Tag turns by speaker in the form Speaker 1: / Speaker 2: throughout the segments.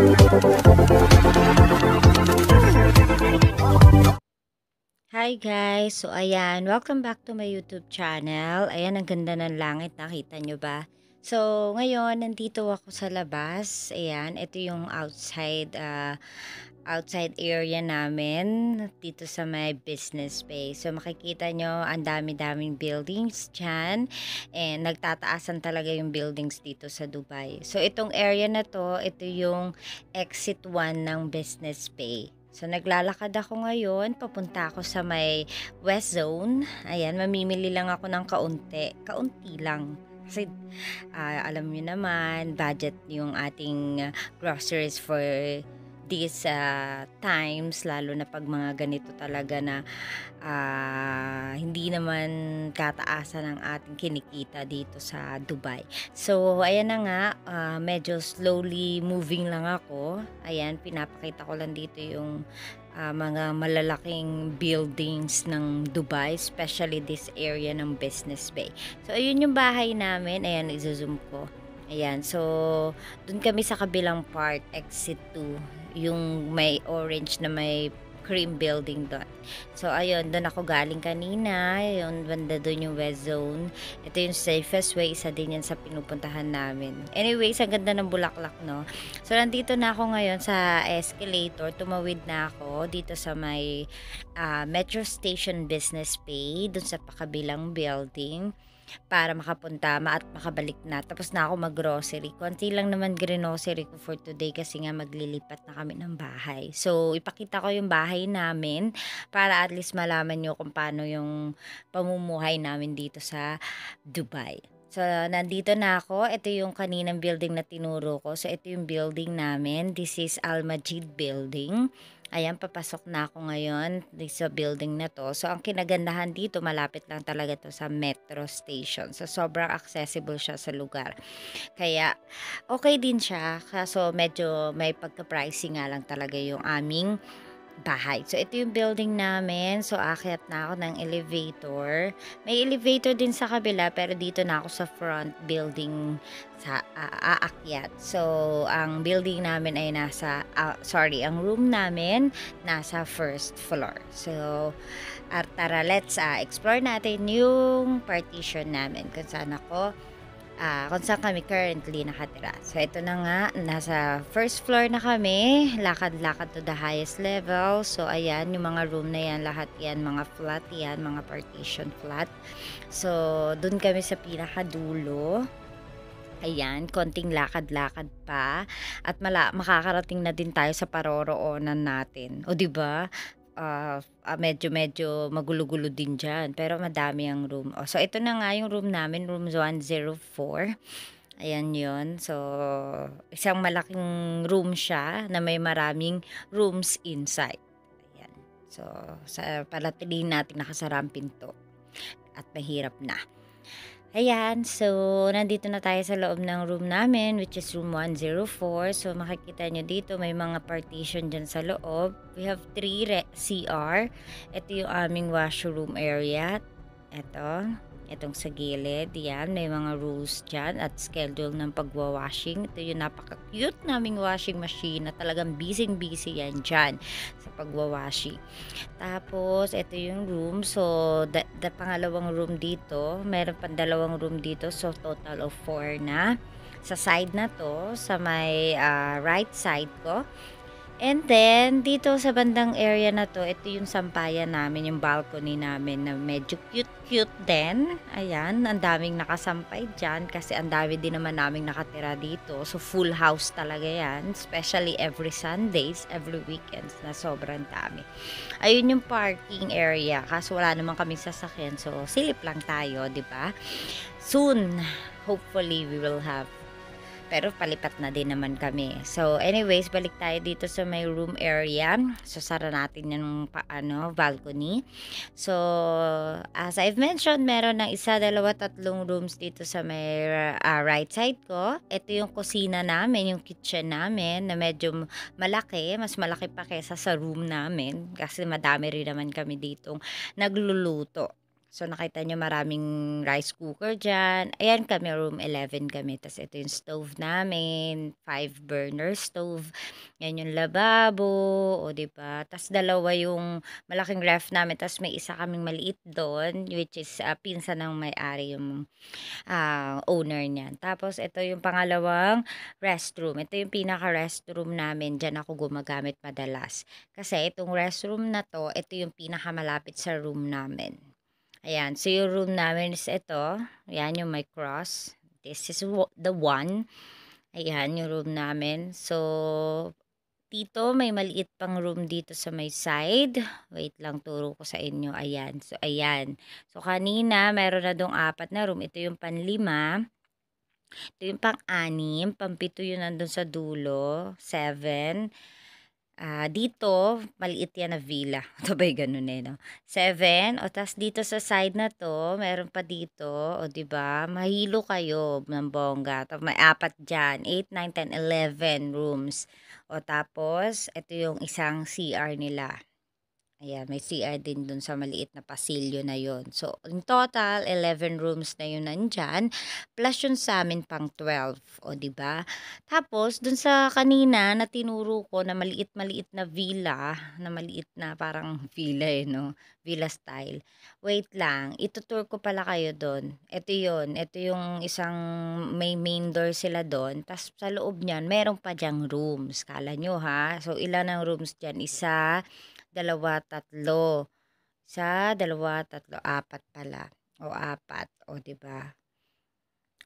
Speaker 1: Hi guys! So ayan, welcome back to my YouTube channel. Ayan, ang ganda ng langit, nakita nyo ba? So ngayon, nandito ako sa labas. Ayan, ito yung outside area namin dito sa my business space. So makikita nyo, ang dami-daming buildings dyan. And nagtataasan talaga yung buildings dito sa Dubai. So itong area na to, ito yung exit 1 ng business bay. So, naglalakad ako ngayon. Papunta ako sa may West Zone. Ayan, mamimili lang ako ng kaunti. Kaunti lang. Kasi, alam niyo naman, budget yung ating groceries for these times. Lalo na pag mga ganito talaga na hindi naman kataasan ang ating kinikita dito sa Dubai. So, ayan na nga, medyo slowly moving lang ako. Ayan, pinapakita ko lang dito yung mga malalaking buildings ng Dubai, especially this area ng Business Bay. So, ayun yung bahay namin. Ayan, i-zoom ko. Ayan, so, dun kami sa kabilang part, exit 2, yung may orange na may cream building doon. So, ayun, doon ako galing kanina. Yung banda doon yung West Zone. Ito yung safest way. Isa din yan sa pinupuntahan namin. Anyways, ang ganda ng bulaklak, no? So, nandito na ako ngayon sa escalator. Tumawid na ako dito sa may Metro Station Business Bay. Doon sa pakabilang building, para makapunta at makabalik na. Tapos na ako mag-grocery. Konti lang naman grocery ko for today kasi nga maglilipat na kami ng bahay. So, ipakita ko yung bahay namin para at least malaman nyo kung paano yung pamumuhay namin dito sa Dubai. So, nandito na ako. Ito yung kaninang building na tinuro ko. So, ito yung building namin. This is Al Majid Building. Ayan, papasok na ako ngayon sa building na to. So, ang kinagandahan dito, malapit lang talaga to sa metro station. So, sobrang accessible siya sa lugar. Kaya, okay din siya. Kaso, medyo may pagka-pricey nga lang talaga yung aming bahay. So, ito yung building namin. So, aakyat na ako ng elevator. May elevator din sa kabila, pero dito na ako sa front building sa aakyat. So, ang building namin ay ang room namin nasa first floor. So, tara, let's explore natin yung partition namin kung saan kami currently nakatira. So, ito na nga, nasa first floor na kami, lakad-lakad to the highest level. So, ayan, yung mga room na yan, lahat yan, mga flat yan, mga partition flat. So, dun kami sa pinakadulo. Ayan, konting lakad-lakad pa at makakarating na din tayo sa paroroonan natin. O, 'di ba? Medyo magulo-gulo din diyan, pero madami ang room. So ito na nga yung room namin, room 104. Ayan 'yon. So, isang malaking room siya na may maraming rooms inside. Ayan. So, palatilin natin nakasara ang pinto at mahirap na. Ayan, so nandito na tayo sa loob ng room namin, which is room 104. So makikita nyo dito may mga partition dyan sa loob. We have 3 CR. Ito yung aming washroom area. Itong sa gilid. Yan, may mga rules dyan at schedule ng pagwawashing. Ito yung napaka-cute naming washing machine na talagang busy-busy yan dyan sa pagwawashing. Tapos, ito yung room. So, pangalawang room dito. Meron pang dalawang room dito. So, total of 4 na. Sa side na to, sa may right side ko. And then, dito sa bandang area na to, ito yung sampayan namin, yung balcony namin na medyo cute-cute din. Ayan, ang daming nakasampay dyan kasi ang dami din naman naming nakatira dito. So, full house talaga yan, especially every Sundays, every weekends na sobrang dami. Ayun yung parking area, kaso wala naman kaming sasakyan. So, silip lang tayo, di ba? Soon, hopefully, we will have. Pero palipat na din naman kami. So, anyways, balik tayo dito sa may room area. So, sara natin yung balcony. So, as I've mentioned, meron ng 1, 2, 3 rooms dito sa may right side ko. Ito yung kusina namin, yung kitchen namin na medyo malaki. Mas malaki pa kesa sa room namin kasi madami rin naman kami ditong nagluluto. So, nakita niyo maraming rice cooker diyan. Ayan kami, room 11 kami. Tas ito yung stove namin, 5 burner stove. Yan yung lababo, o 'di ba? Tas dalawa yung malaking ref namin, tas may isa kaming maliit do'n, which is, pinsan ng may-ari yung, owner niyan. Tapos ito yung pangalawang restroom. Ito yung pinaka-restroom namin, diyan ako gumagamit madalas. Kasi itong restroom na 'to, ito yung pinakamalapit sa room namin. Ayan, so yung room namin is ito. Ayan yung may cross. This is the one. Ayan yung room namin. So, dito may maliit pang room dito sa may side. Wait lang, turo ko sa inyo. Ayan. So, ayan. So, kanina meron na dong 4 na room. Ito yung panlima. Ito yung pang-anim. Pampito yun nandun sa dulo. 7. Dito, maliit yan na villa. Sabay ganun eh, no? 7. O, tas dito sa side na to, meron pa dito. O, diba? Mahilo kayo ng bongga. Tapos may 4 dyan. 8, 9, 10, 11 rooms. O, tapos, ito yung isang CR nila. Ayan, may CR din dun sa maliit na pasilyo na yon. So, in total, 11 rooms na yun nandyan. Plus yun sa amin pang 12. O, di ba? Tapos, dun sa kanina na tinuro ko na maliit-maliit na villa, na maliit na parang villa eh, no? Villa style. Wait lang, itutour ko pala kayo doon. Ito yun. Ito yung isang may main door sila doon. Tapos sa loob niyan, meron pa dyang rooms. Kala nyo ha? So, ilan ang rooms dyan? Isa, dalawa, tatlo. Isa, dalawa, tatlo, 4 pala. O 4, o 'di ba?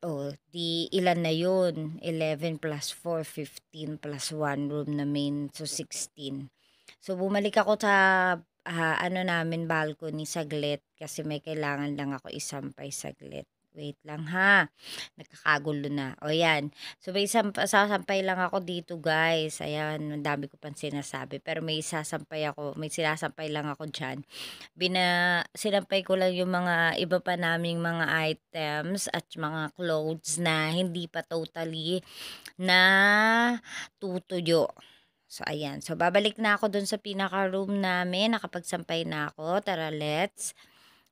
Speaker 1: O, di ilan na 'yun? 11 plus 4, 15 plus 1 room na main, so 16. So, bumalik ako sa, ano namin, balcony saglit kasi may kailangan lang ako isampay saglit. Wait lang ha, nagkakagulo na. O yan, so may sasampay lang ako dito guys. Ayan, ang dami ko pang sinasabi. Pero may sinasampay lang ako dyan. Sinampay ko lang yung mga iba pa naming mga items at mga clothes na hindi pa totally na tutuyo. So, ayan. So, babalik na ako dun sa pinaka-room namin. Nakapagsampay na ako. Tara, let's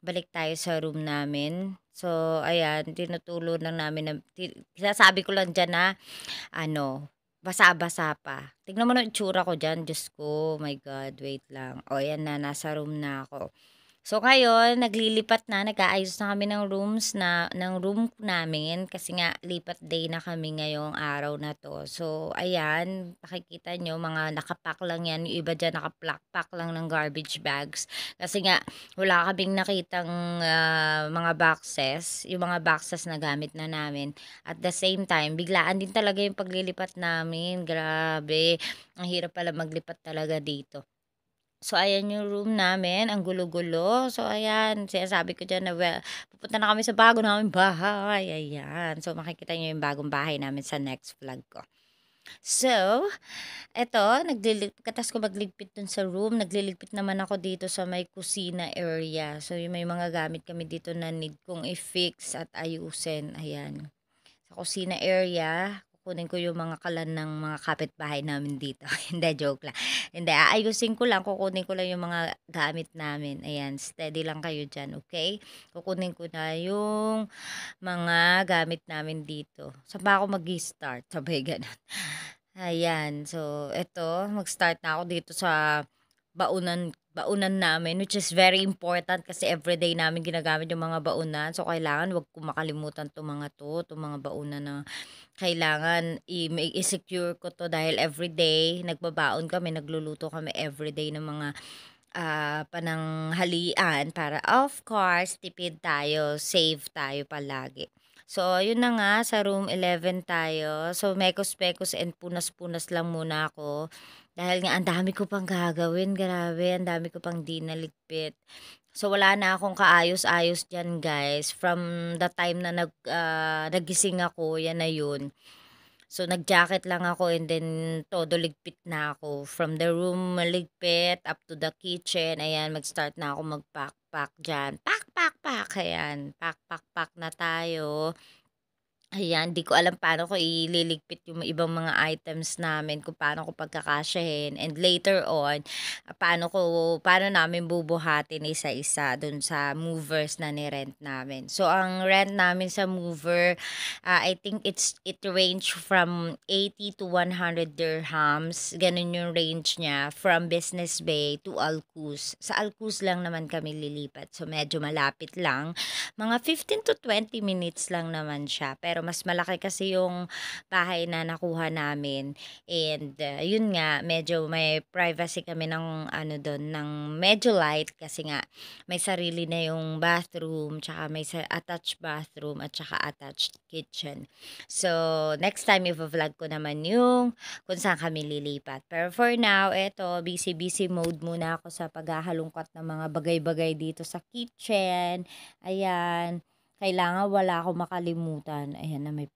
Speaker 1: balik tayo sa room namin. So, ayan. Tinutulo lang namin. Sinasabi ko lang dyan na, ano, basa-basa pa. Tignan mo na itsura ko dyan. Diyos ko, my God, wait lang. O, ayan na. Nasa room na ako. So ngayon, nag-aayos na kami ng room namin kasi nga lipat day na kami ngayong araw na 'to. So ayan, makikita niyo mga naka-pack lang 'yan, yung iba diyan naka-pack lang ng garbage bags. Kasi nga wala kaming nakitang, mga boxes, yung mga boxes na gamit na namin. At the same time, biglaan din talaga yung paglilipat namin, grabe. Ang hirap pala maglipat talaga dito. So, ayan yung room namin, ang gulo-gulo. So, ayan, sinasabi ko diyan na pupunta na kami sa bago naming bahay, ayan. So, makikita niyo yung bagong bahay namin sa next vlog ko. So, eto, pagkatapos ko magligpit dun sa room, nagliligpit naman ako dito sa may kusina area. So, yung may mga gamit kami dito na need kong i-fix at ayusin, ayan. Sa kusina area, kukunin ko yung mga kalan ng mga kapitbahay namin dito. Hindi, joke lang. Hindi, aayusin ko lang, kukunin ko lang yung mga gamit namin. Ayan, steady lang kayo dyan, okay? Kukunin ko na yung mga gamit namin dito. Saan ba ako mag-start? Sabay ganun. Ayan, so eto, mag-start na ako dito sa baunan baunan namin, which is very important kasi everyday namin ginagamit yung mga baunan. So, kailangan wag ko makalimutan 'tong mga 'to, 'tong mga baunan na kailangan i-secure ko 'to dahil everyday nagbabaon kami, nagluluto kami everyday ng mga, pananghalian para of course tipid tayo, save tayo palagi. So, yun na nga, sa room 11 tayo. So, mekos-mekos and punas-punas lang muna ako. Dahil nga ang dami ko pang gagawin, grabe, ang dami ko pang di naligpit. So, wala na akong kaayos-ayos diyan, guys. From the time na nagising ako, yan na yun. So, nag-jacket lang ako and then todo ligpit na ako. From the room, maligpit, up to the kitchen. Ayan, mag-start na ako mag-pack-pack dyan. Pack, pack, pack. Ayan, pack, pack, pack na tayo. Ayan, di ko alam paano ko ililigpit yung ibang mga items namin, kung paano ko pagkakasyahin and later on, paano namin bubuhatin isa-isa dun sa movers na ni-rent namin. So, ang rent namin sa mover, I think it range from 80 to 100 dirhams. Ganun yung range niya from Business Bay to Alcus. Sa Alcus lang naman kami lilipat. So, medyo malapit lang. Mga 15 to 20 minutes lang naman siya, pero mas malaki kasi yung bahay na nakuha namin and, yun nga medyo may privacy kami ng ano dun, ng medyo light kasi nga may sarili na yung bathroom, tsaka may attached bathroom at tsaka attached kitchen. So, next time ivo-vlog ko naman yung kung saan kami lilipat. Pero for now, eto busy-busy mode muna ako sa paghahalongkat ng mga bagay-bagay dito sa kitchen. Ayan, kailangan wala akong makalimutan. Ayan na may